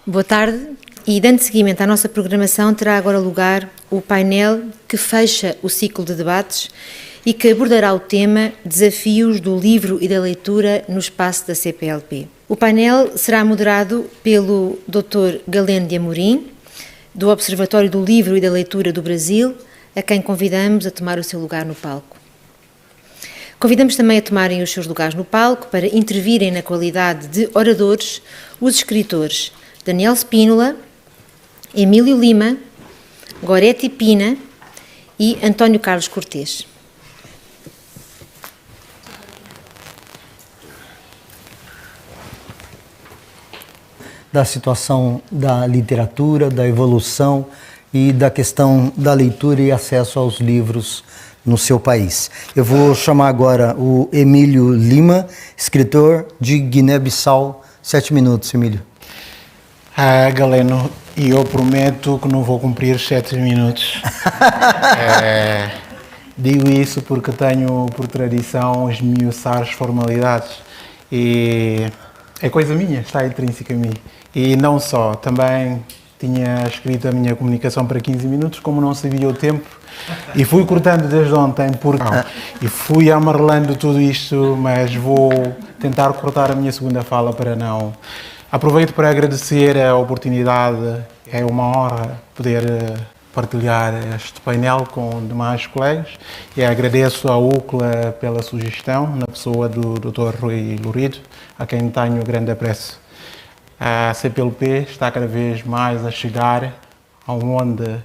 Boa tarde e, dando seguimento à nossa programação, terá agora lugar o painel que fecha o ciclo de debates e que abordará o tema Desafios do livro e da leitura no espaço da CPLP. O painel será moderado pelo Dr. Galeno de Amorim, do Observatório do Livro e da Leitura do Brasil, a quem convidamos a tomar o seu lugar no palco. Convidamos também a tomarem os seus lugares no palco para intervirem na qualidade de oradores os escritores Daniel Spínola, Emílio Lima, Goretti Pina e António Carlos Cortês. Da situação da literatura, da evolução e da questão da leitura e acesso aos livros no seu país. Eu vou chamar agora o Emílio Lima, escritor de Guiné-Bissau. 7 minutos, Emílio. Galeno, e eu prometo que não vou cumprir 7 minutos. Digo isso porque tenho por tradição esmiuçar as formalidades e é coisa minha, está intrínseca a mim. E não só, também tinha escrito a minha comunicação para 15 minutos, como não sabia o tempo, e fui cortando desde ontem, e fui amarelando tudo isto, mas vou tentar cortar a minha segunda fala para não. Aproveito para agradecer a oportunidade, é uma honra poder partilhar este painel com demais colegas e agradeço à UCLA pela sugestão, na pessoa do Dr. Rui Lourido, a quem tenho grande apreço. A CPLP está cada vez mais a chegar aonde,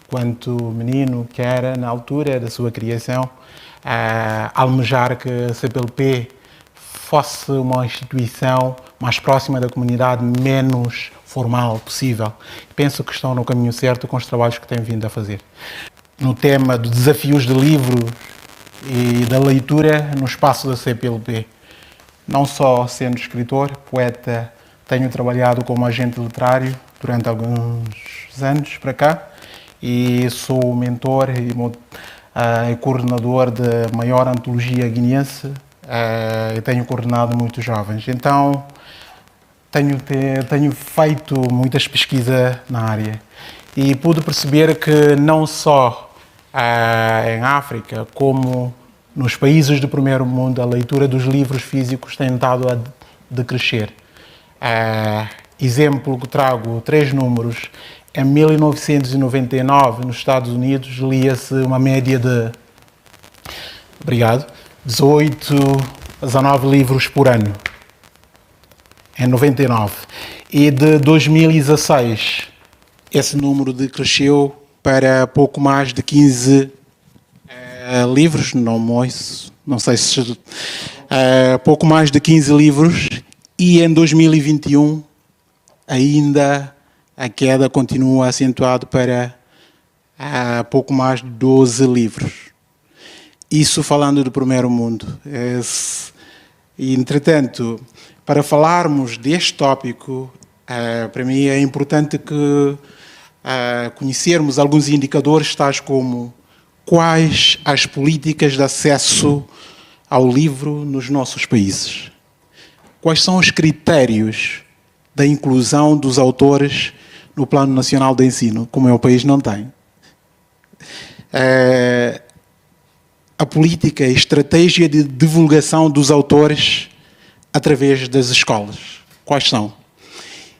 quanto menino que era na altura da sua criação, almejar que a CPLP fosse uma instituição mais próxima da comunidade, menos formal possível. Penso que estão no caminho certo com os trabalhos que têm vindo a fazer. No tema dos desafios de livro e da leitura no espaço da CPLP. Não só sendo escritor, poeta, tenho trabalhado como agente literário durante alguns anos para cá e sou mentor e coordenador da maior antologia guineense e tenho coordenado muitos jovens. Então, tenho feito muitas pesquisas na área e pude perceber que não só em África, como nos países do primeiro mundo, a leitura dos livros físicos tem estado a decrescer. Exemplo que trago, 3 números. Em 1999, nos Estados Unidos, lia-se uma média de 18 a 19 livros por ano. Em 99. E de 2016, esse número decresceu para pouco mais de 15 livros, não sei se... pouco mais de 15 livros, e em 2021 ainda a queda continua acentuada para pouco mais de 12 livros. Isso falando do primeiro mundo. E, entretanto, para falarmos deste tópico, para mim é importante que conhecermos alguns indicadores tais como quais as políticas de acesso ao livro nos nossos países. Quais são os critérios da inclusão dos autores no Plano Nacional de Ensino, como o meu país não tem? A política e estratégia de divulgação dos autores através das escolas. Quais são?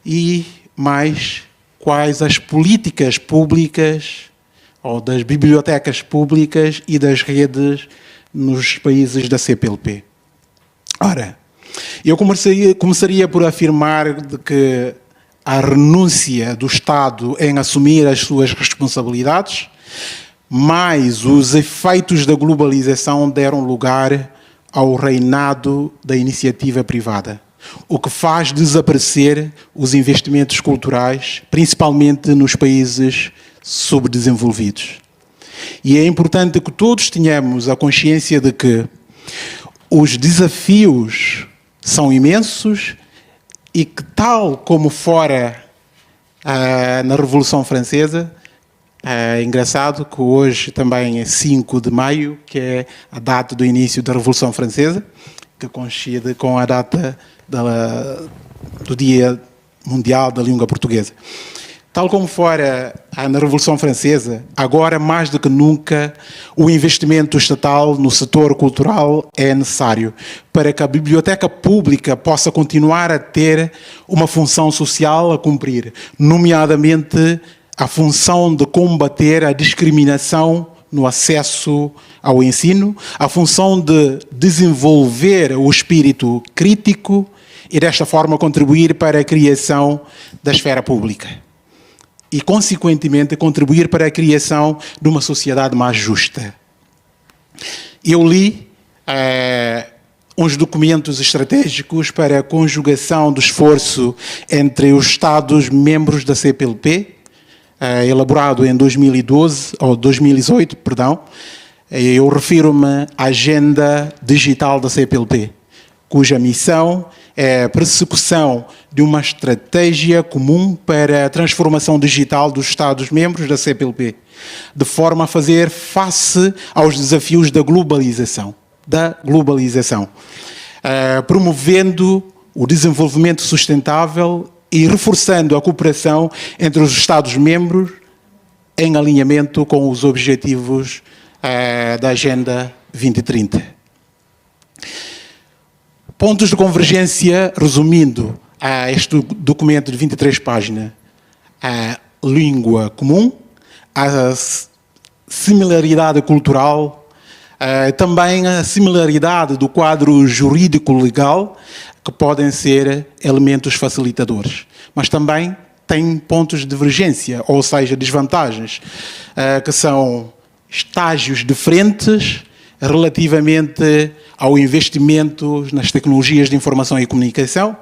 E mais, quais as políticas públicas ou das bibliotecas públicas e das redes nos países da CPLP. Ora, eu começaria por afirmar de que a renúncia do Estado em assumir as suas responsabilidades, mais os efeitos da globalização deram lugar ao reinado da iniciativa privada, o que faz desaparecer os investimentos culturais, principalmente nos países subdesenvolvidos. E é importante que todos tenhamos a consciência de que os desafios são imensos e que, tal como fora na Revolução Francesa, é engraçado que hoje também é 5 de maio, que é a data do início da Revolução Francesa, que coincide com a data do Dia mundial da língua portuguesa. Tal como fora na Revolução Francesa, agora mais do que nunca o investimento estatal no setor cultural é necessário para que a biblioteca pública possa continuar a ter uma função social a cumprir, nomeadamente a função de combater a discriminação no acesso ao ensino, a função de desenvolver o espírito crítico e desta forma contribuir para a criação da esfera pública. E, consequentemente, contribuir para a criação de uma sociedade mais justa. Eu li uns documentos estratégicos para a conjugação do esforço entre os Estados-membros da CPLP, elaborado em 2018, perdão. Eu refiro-me à Agenda Digital da CPLP, cuja missão é a persecução de uma estratégia comum para a transformação digital dos Estados-membros da CPLP, de forma a fazer face aos desafios da globalização, promovendo o desenvolvimento sustentável e reforçando a cooperação entre os Estados-membros em alinhamento com os objetivos da Agenda 2030. Pontos de convergência, resumindo este documento de 23 páginas. A língua comum, a similaridade cultural, também a similaridade do quadro jurídico-legal, que podem ser elementos facilitadores. Mas também tem pontos de divergência, ou seja, desvantagens, que são estágios diferentes relativamente ao investimento nas tecnologias de informação e comunicação,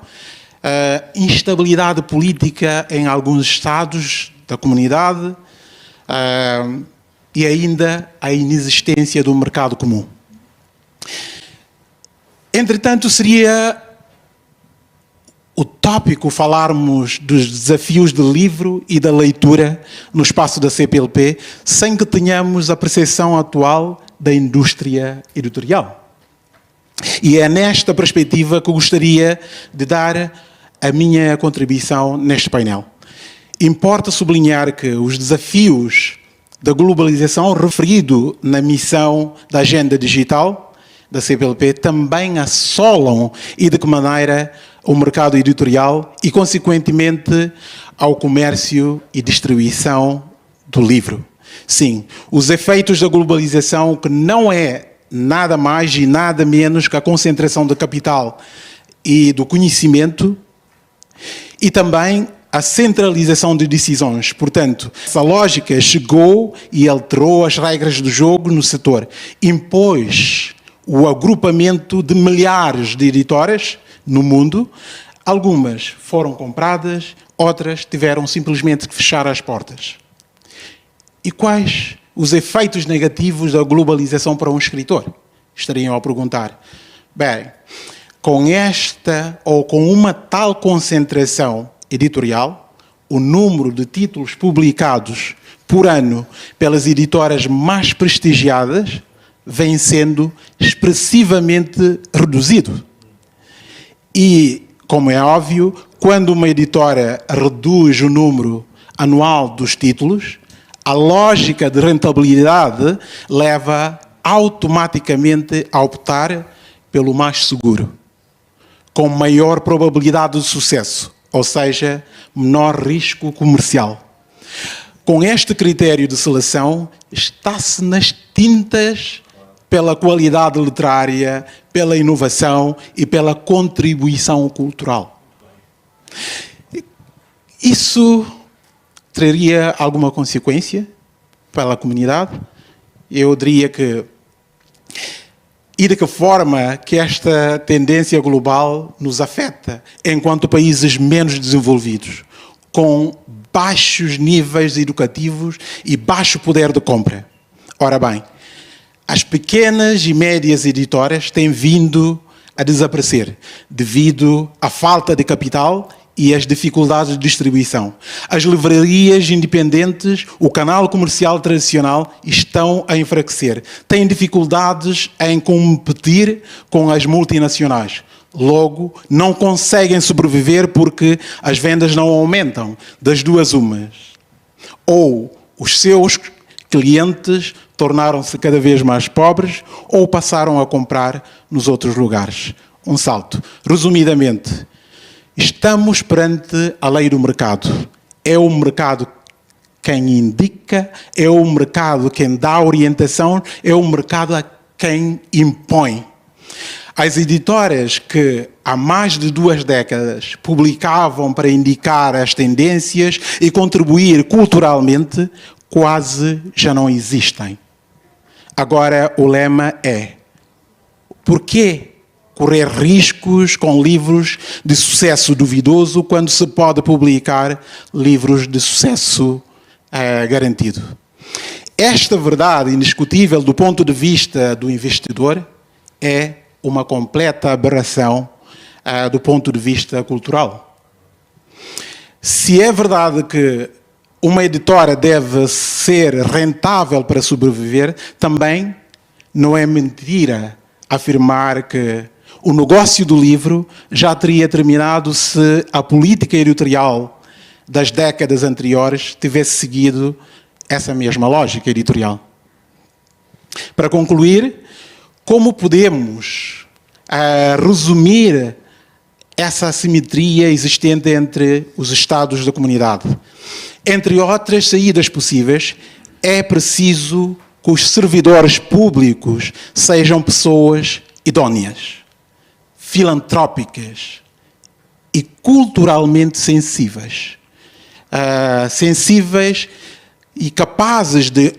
instabilidade política em alguns estados da comunidade e ainda a inexistência do mercado comum. Entretanto, seria utópico falarmos dos desafios do livro e da leitura no espaço da CPLP sem que tenhamos a percepção atual da indústria editorial. E é nesta perspectiva que eu gostaria de dar a minha contribuição neste painel. Importa sublinhar que os desafios da globalização referido na missão da Agenda Digital da CPLP também assolam e de que maneira o mercado editorial e, consequentemente, ao comércio e distribuição do livro. Sim, os efeitos da globalização, que não é nada mais e nada menos que a concentração de capital e do conhecimento, e também a centralização de decisões. Portanto, essa lógica chegou e alterou as regras do jogo no setor, impôs o agrupamento de milhares de editoras no mundo. Algumas foram compradas, outras tiveram simplesmente que fechar as portas. E quais os efeitos negativos da globalização para um escritor? Estariam a perguntar. Bem, com esta ou com uma tal concentração editorial, o número de títulos publicados por ano pelas editoras mais prestigiadas vem sendo expressivamente reduzido. E, como é óbvio, quando uma editora reduz o número anual dos títulos, a lógica de rentabilidade leva automaticamente a optar pelo mais seguro, com maior probabilidade de sucesso, ou seja, menor risco comercial. Com este critério de seleção, está-se nas tintas pela qualidade literária, pela inovação e pela contribuição cultural. Isso traria alguma consequência pela comunidade? Eu diria que... E de que forma que esta tendência global nos afeta enquanto países menos desenvolvidos, com baixos níveis educativos e baixo poder de compra? Ora bem, as pequenas e médias editoras têm vindo a desaparecer devido à falta de capital e às dificuldades de distribuição. As livrarias independentes, o canal comercial tradicional estão a enfraquecer. Têm dificuldades em competir com as multinacionais. Logo, não conseguem sobreviver porque as vendas não aumentam. Das duas umas. Ou os seus clientes tornaram-se cada vez mais pobres ou passaram a comprar nos outros lugares. Um salto. Resumidamente, estamos perante a lei do mercado. É o mercado quem indica, é o mercado quem dá orientação, é o mercado a quem impõe. As editoras que há mais de 2 décadas publicavam para indicar as tendências e contribuir culturalmente quase já não existem. Agora o lema é: por que correr riscos com livros de sucesso duvidoso quando se pode publicar livros de sucesso garantido? Esta verdade indiscutível do ponto de vista do investidor é uma completa aberração do ponto de vista cultural. Se é verdade que uma editora deve ser rentável para sobreviver, também não é mentira afirmar que o negócio do livro já teria terminado se a política editorial das décadas anteriores tivesse seguido essa mesma lógica editorial. Para concluir, como podemos resumir essa assimetria existente entre os estados da comunidade? Entre outras saídas possíveis, é preciso que os servidores públicos sejam pessoas idóneas, filantrópicas e culturalmente sensíveis. Sensíveis e capazes de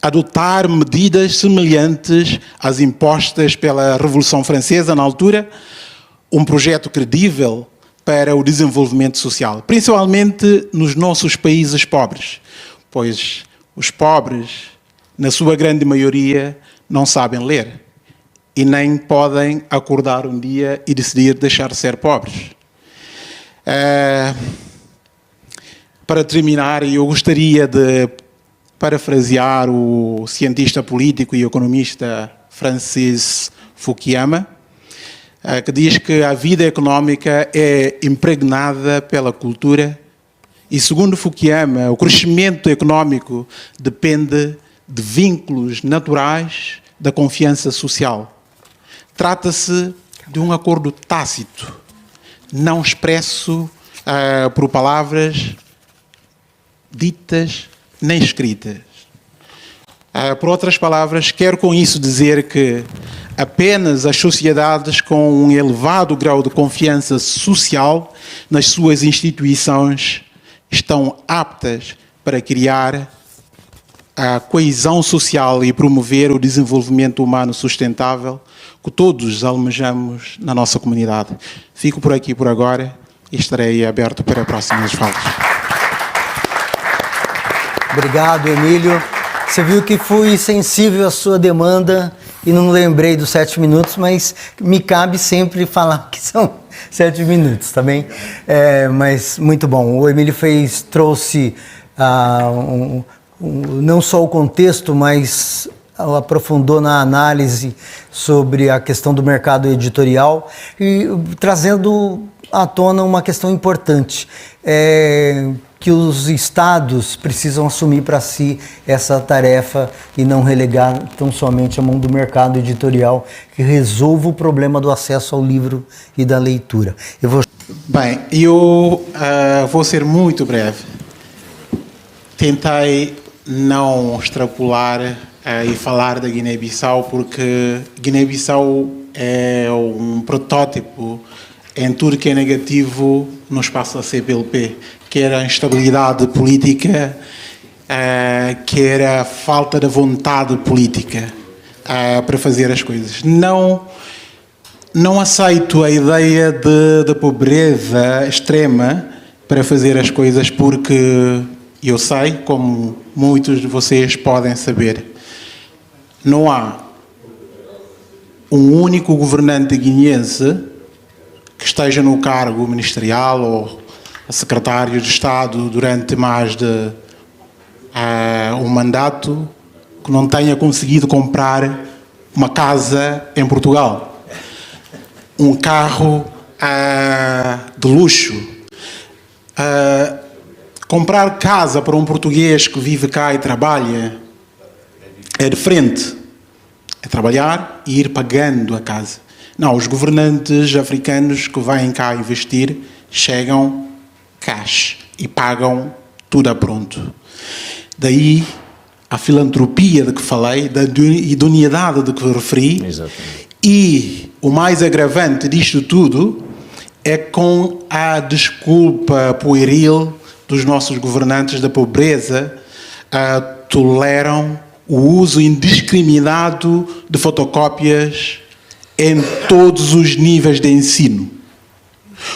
adotar medidas semelhantes às impostas pela Revolução Francesa na altura, um projeto credível para o desenvolvimento social, principalmente nos nossos países pobres, pois os pobres, na sua grande maioria, não sabem ler e nem podem acordar um dia e decidir deixar de ser pobres. Para terminar, eu gostaria de parafrasear o cientista político e economista Francis Fukuyama, que diz que a vida económica é impregnada pela cultura e, segundo Fukuyama, o crescimento económico depende de vínculos naturais da confiança social. Trata-se de um acordo tácito, não expresso por palavras ditas nem escritas. Por outras palavras, quero com isso dizer que apenas as sociedades com um elevado grau de confiança social nas suas instituições estão aptas para criar a coesão social e promover o desenvolvimento humano sustentável que todos almejamos na nossa comunidade. Fico por aqui por agora e estarei aberto para próximas falas. Obrigado, Emílio. Você viu que fui sensível à sua demanda e não lembrei dos 7 minutos, mas me cabe sempre falar que são 7 minutos, tá bem? Mas muito bom. O Emílio trouxe não só o contexto, mas aprofundou na análise sobre a questão do mercado editorial e trazendo à tona uma questão importante. Que os estados precisam assumir para si essa tarefa e não relegar tão somente a mão do mercado editorial que resolva o problema do acesso ao livro e da leitura. Bem, eu vou ser muito breve. Tentei não extrapolar e falar da Guiné-Bissau porque Guiné-Bissau é um protótipo em tudo que é negativo no espaço da CPLP, quer a instabilidade política, quer a falta de vontade política para fazer as coisas. Não aceito a ideia de pobreza extrema para fazer as coisas porque eu sei, como muitos de vocês podem saber, não há um único governante guineense que esteja no cargo ministerial ou secretário de Estado durante mais de um mandato que não tenha conseguido comprar uma casa em Portugal. um carro de luxo. Comprar casa para um português que vive cá e trabalha é diferente. É trabalhar e ir pagando a casa. Não, os governantes africanos que vêm cá investir chegam cash e pagam tudo a pronto. Daí a filantropia de que falei, da idoneidade de que referi. Exatamente. E o mais agravante disto tudo é com a desculpa pueril dos nossos governantes da pobreza, toleram o uso indiscriminado de fotocópias em todos os níveis de ensino,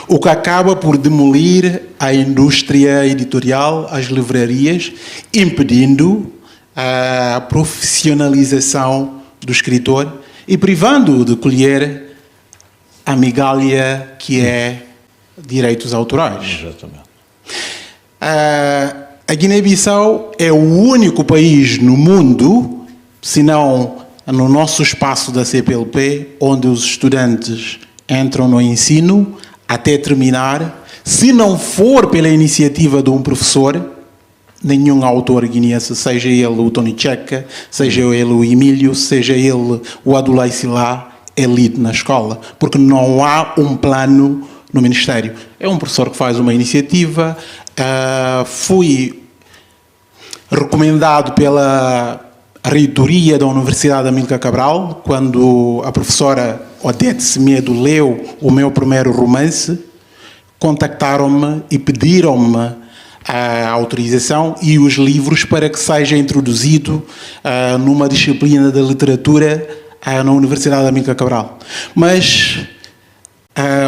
o que acaba por demolir a indústria editorial, as livrarias, impedindo a profissionalização do escritor e privando-o de colher a migalha que é direitos autorais. Exatamente. A Guiné-Bissau é o único país no mundo, se não no nosso espaço da CPLP, onde os estudantes entram no ensino até terminar, se não for pela iniciativa de um professor, nenhum autor guineense, seja ele o Tony Checa, seja ele o Emílio, seja ele o Adulai Silá, é lido na escola, porque não há um plano no Ministério. É um professor que faz uma iniciativa. Fui recomendado pela reitoria da Universidade Amílcar Cabral, quando a professora Odete Semedo leu o meu primeiro romance, contactaram-me e pediram-me a autorização e os livros para que seja introduzido numa disciplina de literatura na Universidade Amílcar Cabral. Mas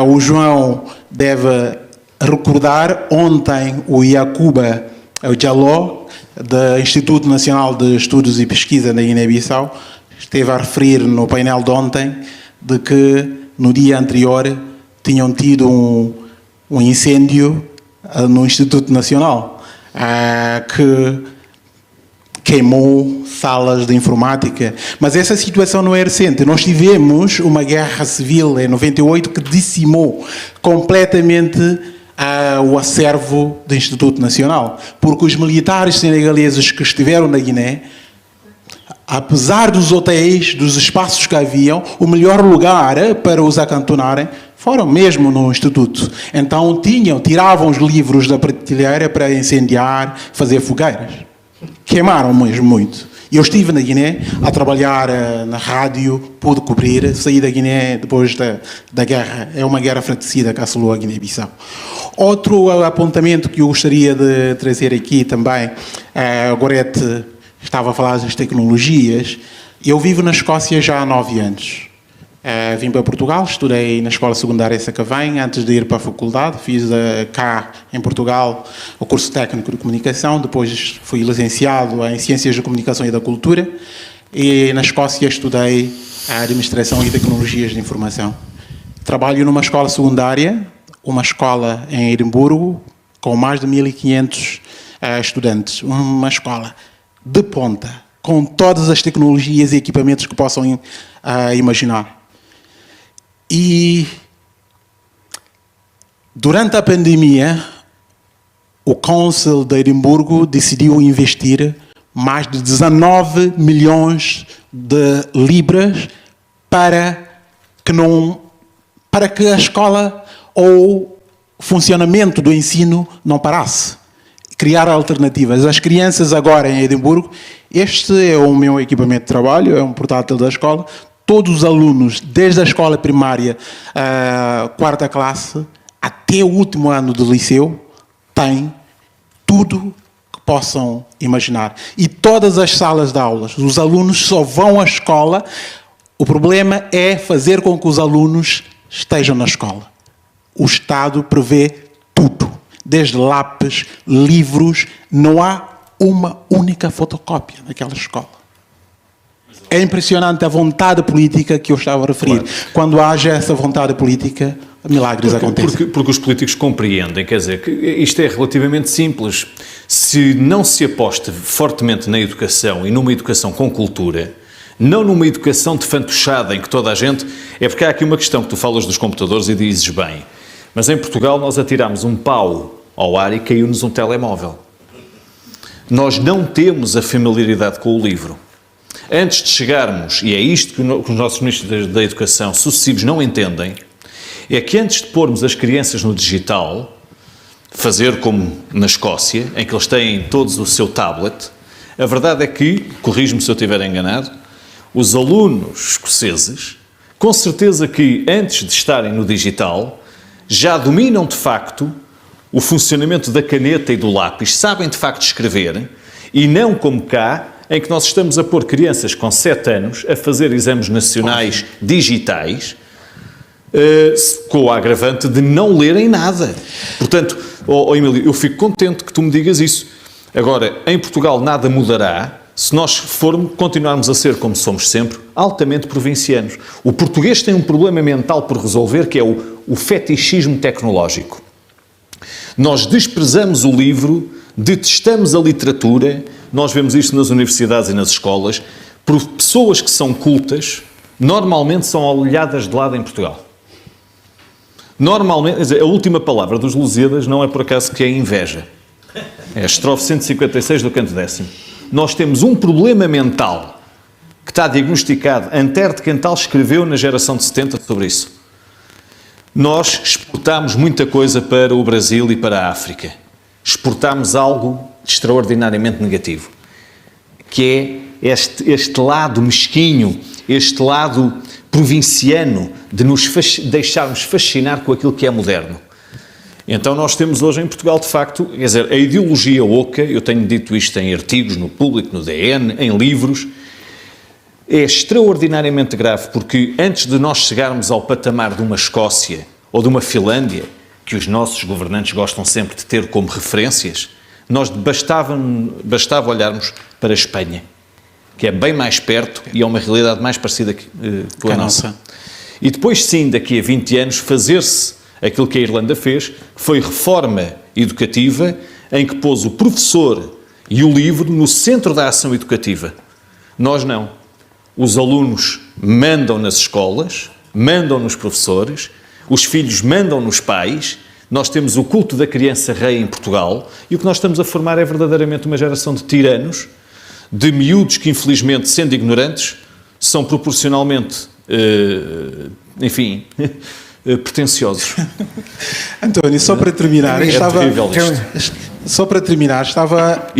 o João deve recordar, ontem o Yacuba Jaló, do Instituto Nacional de Estudos e Pesquisa da Guiné-Bissau, esteve a referir no painel de ontem de que no dia anterior tinham tido um incêndio no Instituto Nacional que queimou salas de informática. Mas essa situação não é recente. Nós tivemos uma guerra civil em 98 que dizimou completamente o acervo do Instituto Nacional, porque os militares senegaleses que estiveram na Guiné, apesar dos hotéis, dos espaços que haviam, o melhor lugar para os acantonarem foram mesmo no Instituto. Então tiravam os livros da prateleira para incendiar, fazer fogueiras. Queimaram mesmo muito. Eu estive na Guiné a trabalhar na rádio, pude cobrir, saí da Guiné depois da guerra. É uma guerra fratricida que assolou a Guiné-Bissau. Outro apontamento que eu gostaria de trazer aqui também, a Gorete estava a falar das tecnologias. Eu vivo na Escócia já há 9 anos. Vim para Portugal, estudei na Escola Secundária Sacavém, antes de ir para a faculdade. Fiz cá, em Portugal, o curso técnico de comunicação. Depois fui licenciado em Ciências da Comunicação e da Cultura. E na Escócia estudei a Administração e Tecnologias de Informação. Trabalho numa escola secundária, uma escola em Edimburgo, com mais de 1.500 estudantes. Uma escola de ponta, com todas as tecnologias e equipamentos que possam imaginar. E durante a pandemia, o Council de Edimburgo decidiu investir mais de 19 milhões de libras para que a escola ou o funcionamento do ensino não parasse. Criar alternativas. As crianças agora em Edimburgo, este é o meu equipamento de trabalho, é um portátil da escola. Todos os alunos, desde a escola primária, quarta classe, até o último ano do liceu, têm tudo que possam imaginar. E todas as salas de aulas, os alunos só vão à escola. O problema é fazer com que os alunos estejam na escola. O Estado prevê tudo, desde lápis, livros, não há uma única fotocópia naquela escola. É impressionante a vontade política que eu estava a referir. Claro. Quando haja essa vontade política, milagres acontecem. Porque os políticos compreendem, quer dizer, que isto é relativamente simples. Se não se aposta fortemente na educação e numa educação com cultura, Não numa educação de fantochada em que toda a gente... É porque há aqui uma questão que tu falas dos computadores e dizes bem, mas em Portugal nós atirámos um pau ao ar e caiu-nos um telemóvel. Nós não temos a familiaridade com o livro. Antes de chegarmos, e é isto que os nossos ministros da Educação sucessivos não entendem, é que antes de pormos as crianças no digital, fazer como na Escócia, em que eles têm todos o seu tablet, a verdade é que, corrijo-me se eu estiver enganado, os alunos escoceses, com certeza que antes de estarem no digital, já dominam de facto o funcionamento da caneta e do lápis, sabem de facto escrever, e não como cá, em que nós estamos a pôr crianças com 7 anos a fazer exames nacionais digitais, com o agravante de não lerem nada. Portanto, Emílio, eu fico contente que tu me digas isso. Agora, em Portugal nada mudará se nós continuarmos a ser, como somos sempre, altamente provincianos. O português tem um problema mental por resolver, que é o fetichismo tecnológico. Nós desprezamos o livro, detestamos a literatura, nós vemos isto nas universidades e nas escolas, por pessoas que são cultas, normalmente são olhadas de lado em Portugal. Normalmente, a última palavra dos Lusíadas não é por acaso que é inveja. É a estrofe 156 do canto 10º. Nós temos um problema mental que está diagnosticado. Antero de Quental escreveu na geração de 70 sobre isso. Nós exportámos muita coisa para o Brasil e para a África. Exportámos algo extraordinariamente negativo, que é este lado mesquinho, este lado provinciano de nos deixarmos fascinar com aquilo que é moderno. Então nós temos hoje em Portugal, de facto, quer dizer, a ideologia oca, eu tenho dito isto em artigos, no Público, no DN, em livros, é extraordinariamente grave, porque antes de nós chegarmos ao patamar de uma Escócia ou de uma Finlândia, que os nossos governantes gostam sempre de ter como referências, nós bastava olharmos para a Espanha, que é bem mais perto e é uma realidade mais parecida com a nossa. E depois, sim, daqui a 20 anos, fazer-se aquilo que a Irlanda fez, que foi reforma educativa, em que pôs o professor e o livro no centro da ação educativa. Nós não. Os alunos mandam nas escolas, mandam nos professores, os filhos mandam nos pais. Nós temos o culto da criança rei em Portugal e o que nós estamos a formar é verdadeiramente uma geração de tiranos, de miúdos que, infelizmente, sendo ignorantes, são proporcionalmente, pretenciosos. António, só para terminar, terrível isto. Só para terminar, estava...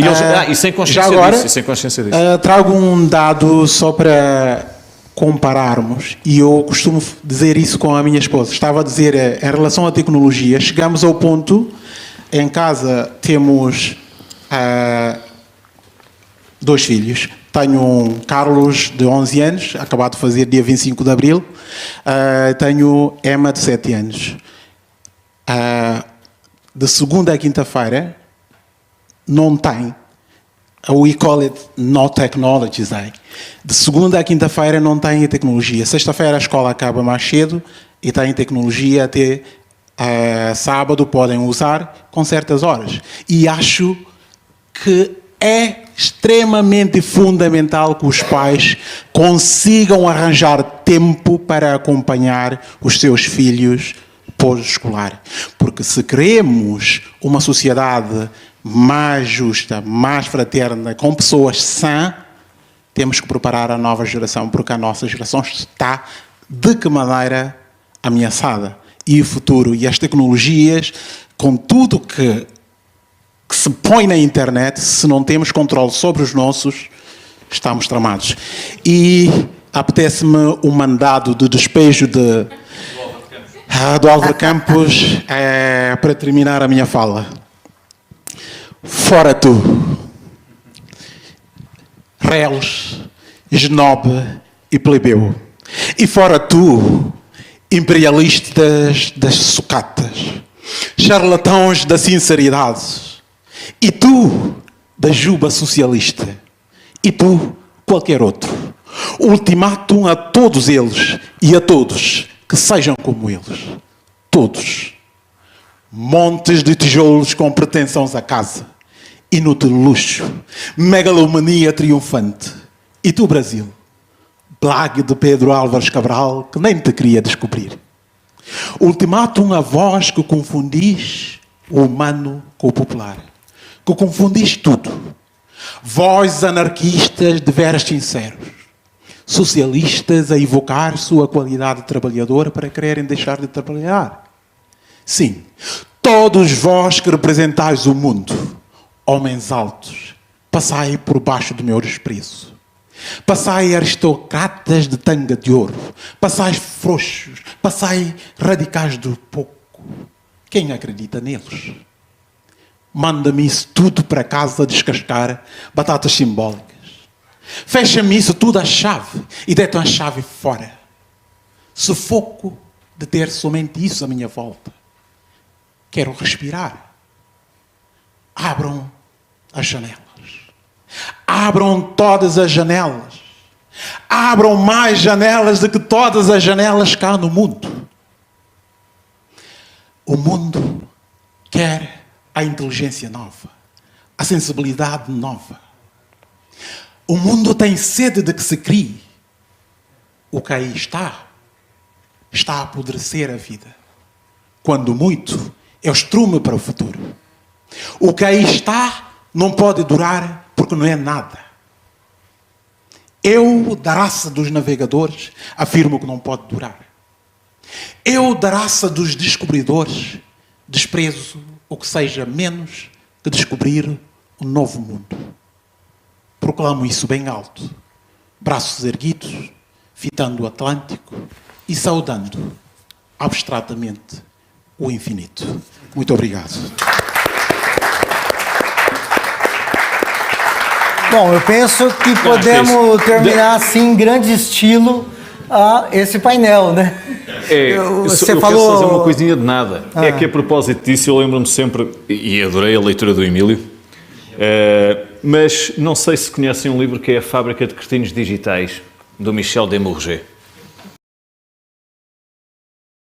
E sem consciência já agora, disso, e sem consciência disso. Trago um dado só para compararmos, e eu costumo dizer isso com a minha esposa. Estava a dizer, em relação à tecnologia, chegamos ao ponto, em casa temos 2 filhos. Tenho um Carlos, de 11 anos, acabado de fazer dia 25 de Abril. Tenho Emma, de 7 anos. De segunda a quinta-feira, não tem. We call it no technology day. De segunda a quinta-feira não tem tecnologia. Sexta-feira a escola acaba mais cedo e tem tecnologia até sábado, podem usar com certas horas. E acho que é extremamente fundamental que os pais consigam arranjar tempo para acompanhar os seus filhos pós-escolar. Porque se queremos uma sociedade mais justa, mais fraterna, com pessoas sãs, temos que preparar a nova geração, porque a nossa geração está, de que maneira, ameaçada. E o futuro, e as tecnologias, com tudo que se põe na internet, se não temos controle sobre os nossos, estamos tramados. E apetece-me um mandado de despejo do Álvaro Campos para terminar a minha fala. Fora tu, réus, esnobe e plebeu. E fora tu, imperialistas das sucatas, charlatãos da sinceridade. E tu, da juba socialista. E tu, qualquer outro. Ultimátum a todos eles e a todos que sejam como eles. Todos. Montes de tijolos com pretensões à casa. Inútil luxo. Megalomania triunfante. E tu, Brasil? Blague de Pedro Álvares Cabral, que nem te queria descobrir. Ultimátum a vós que confundis o humano com o popular. Que confundis tudo. Vós anarquistas de veras sinceros. Socialistas a evocar sua qualidade trabalhadora para quererem deixar de trabalhar. Sim, todos vós que representais o mundo, homens altos, passai por baixo do meu desprezo. Passai aristocratas de tanga de ouro, passai frouxos, passai radicais do pouco. Quem acredita neles? Manda-me isso tudo para casa descascar batatas simbólicas. Fecha-me isso tudo à chave e deita a chave fora. Sufoco de ter somente isso à minha volta. Quero respirar. Abram as janelas. Abram todas as janelas. Abram mais janelas do que todas as janelas cá no mundo. O mundo quer a inteligência nova, a sensibilidade nova. O mundo tem sede de que se crie. O que aí está a apodrecer a vida. Quando muito, é o estrume para o futuro. O que aí está não pode durar porque não é nada. Eu, da raça dos navegadores, afirmo que não pode durar. Eu, da raça dos descobridores, desprezo o que seja menos que descobrir um novo mundo. Proclamo isso bem alto, braços erguidos, fitando o Atlântico e saudando abstratamente o infinito. Muito obrigado. Bom, eu penso que podemos terminar assim, em grande estilo, esse painel, né? Você falou... quero fazer uma coisinha de nada. É que a propósito disso, eu lembro-me sempre, e adorei a leitura do Emílio, mas não sei se conhecem um livro que é A Fábrica de Cretinos Digitais, do Michel Desmourget.